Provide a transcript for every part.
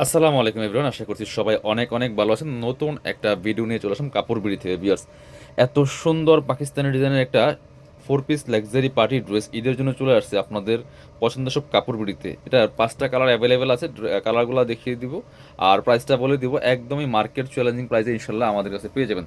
আসসালামু আলাইকুম এভরিওয়ান, আশা করছি সবাই অনেক অনেক ভালো আছেন। নতুন একটা ভিডিও নিয়ে চলে আসলাম কাপড় বিড়ি থেকে ভিউয়ার্স। এত সুন্দর পাকিস্তানি ডিজাইনের একটা 4 পিস লাক্সারি পার্টি ড্রেস ঈদের জন্য চলে আসছে আপনাদের পছন্দের সব কাপড় বিড়িতে। এটার 5টা কালার অ্যাভেলেবেল আছে, কালারগুলো দেখিয়ে দিব আর প্রাইসটা বলে দিব। একদমই মার্কেট চ্যালেঞ্জিং প্রাইসে ইনশাল্লাহ আমাদের কাছে পেয়ে যাবেন।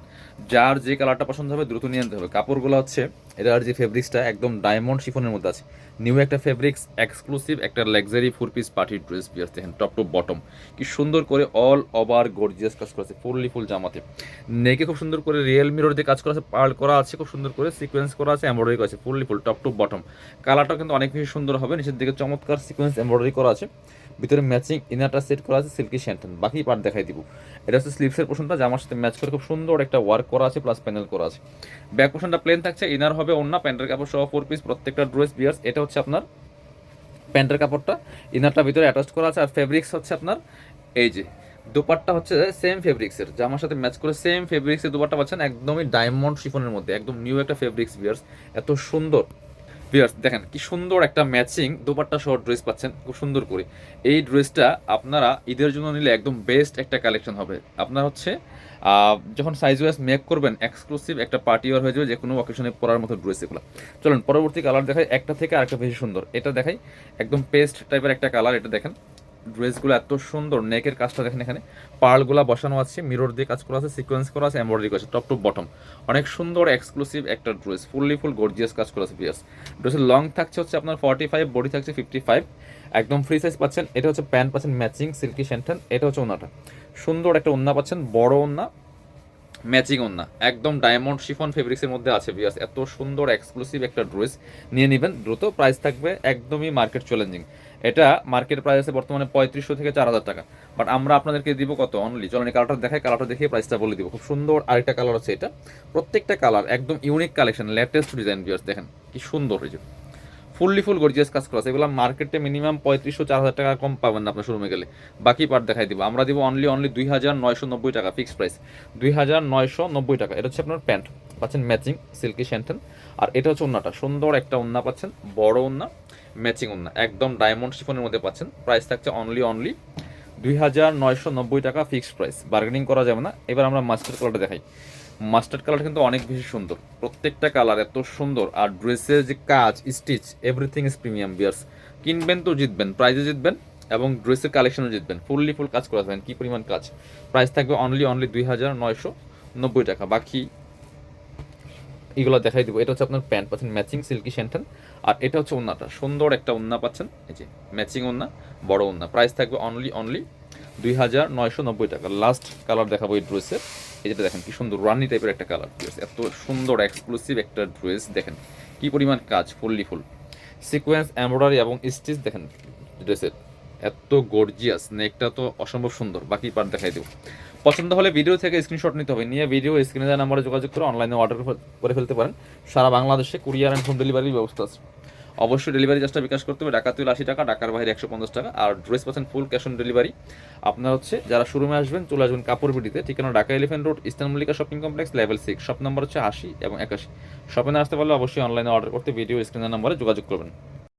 যার যে কালারটা পছন্দ হবে দ্রুত নিয়ে আনতে হবে। কাপড়গুলো হচ্ছে এটার যে ফেব্রিক্সটা একদম ডায়মন্ড শিফনের মধ্যে আছে। নিউ একটা ফেব্রিক্স, এক্সক্লুসিভ একটা লাক্সারি 4 পিস পার্টি ড্রেস পিয়ার্স। দেখেন টপ টু বটম কি সুন্দর করে অল ওভার গর্জিয়াস কাজ করা আছে, ফুল জামাতে। নেকে খুব সুন্দর করে রিয়েল মিরর দিয়ে কাজ করা আছে, পার্ল করা আছে, খুব সুন্দর করে সিকোয়েন্স করা আছে, এমব্রয়ডারি করা আছে ফুল টপ টু বটম। কালারটা কিন্তু অনেক বেশি সুন্দর হবে। নিচের দিকে চমৎকার সিকোয়েন্স এমব্রয়ডারি করা আছে, ভিতরে ম্যাচিং ইনারটা সেট করা আছে সিল্কি শ্যান্টন। বাকি পার্ট দেখাই দিব। এটা হচ্ছে স্লিভসের পোর্শনটা, জামার সাথে ম্যাচ করে খুব সুন্দর একটা ওয়ার্ক করা আছে, প্লাস প্যানেল করা আছে। ব্যাক পোর্শনটা প্লেন থাকছে, ইনার হবে ওন্না, প্যান্টের কাপড় সহ 4 পিস প্রত্যেকটা ড্রেস বিয়ার্স। এটা হচ্ছে আপনার প্যান্টের কাপড়টা, ইনারটা ভিতরে অ্যাটাচ করা আছে। আর ফেব্রিক্স হচ্ছে আপনার এই যে দোপাট্টা হচ্ছে সেম ফেব্রিক্সের, জামার সাথে ম্যাচ করে সেম ফেব্রিক্সের দোপাট্টা পাচ্ছেন, একদমই ডায়মন্ড শিফনের মধ্যে, একদম নিউ একটা ফেব্রিক্স বিয়ার্স। এত সুন্দর ভিউয়ার্স, দেখেন কি সুন্দর একটা ম্যাচিং দোপাট্টা সহ ড্রেস পাচ্ছেন খুব সুন্দর করে। এই ড্রেসটা আপনারা ঈদের জন্য নিলে একদম বেস্ট একটা কালেকশন হবে। আপনার হচ্ছে যখন সাইজ ওয়াইজ মেক করবেন এক্সক্লুসিভ একটা পার্টি ওয়ার হয়ে যাবে, যে কোনো অকেশনে পরার মতো ড্রেস এগুলো। চলুন পরবর্তী কালার দেখাই, একটা থেকে আরেকটা বেশি সুন্দর। এটা দেখাই একদম পেস্ট টাইপের একটা কালার। এটা দেখেন ড্রেসগুলো এত সুন্দর, নেকের কাজটা দেখেন, এখানে পার্লগুলো বসানো আছে, মিরর দিয়ে কাজ করা আছে, সিকোয়েন্স করা আছে, এমব্রয়ডারি করা আছে টপ টু বটম। অনেক সুন্দর এক্সক্লুসিভ একটা ড্রেস, ফুল গর্জিয়াস কাজ করা আছে পিয়ার্স। ড্রেসের লং থাকছে হচ্ছে আপনার 45, বডি থাকছে 55, একদম ফ্রি সাইজ পাচ্ছেন। এটা হচ্ছে প্যান্ট পাচ্ছেন ম্যাচিং সিল্কি শ্যান্টন। এটা হচ্ছে ওন্নাটা, সুন্দর একটা ওন্না পাচ্ছেন, বড় ওন্না, ম্যাচিং ওন্না, একদম ডায়মন্ড শিফন ফেব্রিক্সের মধ্যে আছে বিয়াস। এত সুন্দর এক্সক্লুসিভ একটা ড্রেস নিয়ে নেবেন দ্রুত। প্রাইস থাকবে একদমই মার্কেট চ্যালেঞ্জিং। এটা মার্কেট প্রাইস আছে বর্তমানে 3500 থেকে 4000 টাকা, বাট আমরা আপনাদেরকে দিব কত অনলি। চলেন কালারটা দেখাই, কালারটা দেখিয়ে প্রাইসটা বলে দিব। খুব সুন্দর আরেকটা কালার আছে, এটা প্রত্যেকটা কালার একদম ইউনিক কালেকশন, লেটেস্ট ডিজাইন বিয়াস। দেখেন কি সুন্দর, এই যে ফুল গর্জিয়াস কাজ করা আছে। এগুলো মার্কেটে মিনিমাম 3500-4000 টাকা কম পাবেন না আপনার শোরুমে গেলে। বাকি পার্ট দেখাই দিব, আমরা দিব অনলি 2990 টাকা ফিক্সড প্রাইস, 2990 টাকা। এটা হচ্ছে আপনার প্যান্ট পাচ্ছেন ম্যাচিং সিল্কি শ্যান্টন। আর এটা হচ্ছে ওন্নাটা, সুন্দর একটা ওন্না পাচ্ছেন, বড় ওন্না, ম্যাচিং ওন্না, একদম ডায়মন্ড শিফনের মধ্যে পাচ্ছেন। প্রাইস থাকছে অনলি 2990 টাকা ফিক্সড প্রাইস, বার্গেনিং করা যাবে না। এবার আমরা মাস্টার্ড কালারটা দেখাই। মাস্টার্ড কালার কিন্তু অনেক বেশি সুন্দর, প্রত্যেকটা কালার এত সুন্দর। আর ড্রেসের যে কাজ, স্টিচ, এভরিথিং ইজ প্রিমিয়াম বিয়ার্স। কিনবেন তো জিতবেন, প্রাইজে জিতবেন এবং ড্রেসের কালেকশনও জিতবেন। ফুল কাজ করা যাবেন, কি পরিমাণ কাজ। প্রাইস থাকবে অনলি 2990 টাকা। বাকি এগুলো দেখাই দিব। এটা হচ্ছে আপনার প্যান্ট পাচ্ছেন ম্যাচিং সিল্কি শ্যান্টন। আর এটা হচ্ছে ওন্নাটা, সুন্দর একটা ওন্না পাচ্ছেন, এই যে ম্যাচিং ওন্না, বড় ওন্না। প্রাইস থাকবে অনলি 2990 টাকা। লাস্ট কালার দেখাবো এই ড্রেসের, এই যেটা দেখেন কি সুন্দর রানি টাইপের একটা কালার ড্রেস। এত সুন্দর এক্সক্লুসিভ একটা ড্রেস, দেখেন কি পরিমাণ কাজ, ফুল সিকোয়েন্স এমব্রয়ডারি এবং স্টিচ। দেখেন ড্রেসের এত গর্জিয়াস, নেকটা তো অসম্ভব সুন্দর। বাকি পার্ট দেখাই দেবো। পছন্দ হলে ভিডিও থেকে স্ক্রিনশট নিতে হবে, নিয়ে ভিডিও স্ক্রিনে দেওয়া নাম্বারে যোগাযোগ করে অনলাইনে অর্ডার করে ফেলতে পারেন। সারা বাংলাদেশে কুরিয়ার অ্যান্ড হোম ডেলিভারির ব্যবস্থা আছে। অবশ্যই ডেলিভারি চার্জটা বিকাশ করতে হবে, ঢাকা তুলে 80 টাকা, ঢাকার বাইরে 150 টাকা। আর ড্রেস পাচ্ছেন ফুল ক্যাশ অন ডেলিভারি। আপনার হচ্ছে যারা শোরুমে আসবেন চলে আসবেন কাপড় বিডিতে, ঠিকানা Dhaka elephant road, eastern Mallika shopping complex, level 6, shop number হচ্ছে 80 এবং 81। শপে না আসতে পারলে অবশ্যই অনলাইনে অর্ডার করতে ভিডিও স্ক্রিনের নাম্বারে যোগাযোগ করবেন।